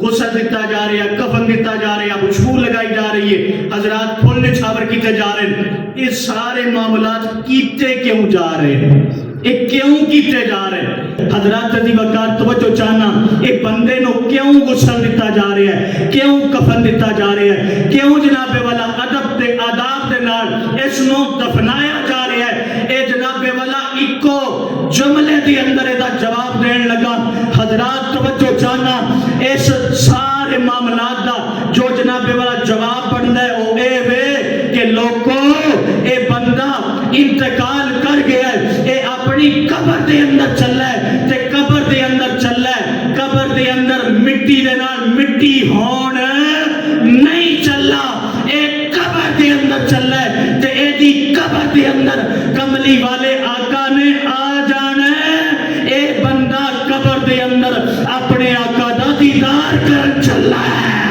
غسل دیتا جا رہا ہے، کفن دیتا جا رہا ہے، خوشبو لگائی جا رہی ہے، حضرات پھول نچھاور کیتے جا رہے ہیں. یہ سارے معاملات کیتے کیوں جا رہے ہیں؟ یہ کیوں کیتے جا رہے ہیں؟ حضرات عزیز وقار توجہ چاہنا، یہ بندے نو کیوں غسل دیتا جا رہا ہے، کیوں کفن دیتا جا رہا ہے، کیوں جناب والا ادب تے آداب دے نال اس نو دفنایا جا رہا ہے؟ اے جناب والا اکو جملے دی اندر دا جواب دین لگا. حضرات توجہ چاہنا، اس سارے معاملات دا جو جناب والا جواب بنتا ہے وہ اے وے کہ لوگوں اے بندہ انتقال کر گیا ہے، اے اپنی قبر دے اندر چلا ہے تے قبر دے اندر چلا ہے، قبر دے اندر مٹی دے نال مٹی ہون نہیں چلا، اے قبر دے اندر چلا ہے تے اے دی قبر دے اندر کملی والے آقا نے آ جانا ہے. اے بندہ قبر دے اندر اپنے آقا دا دیدار کر چلا ہے.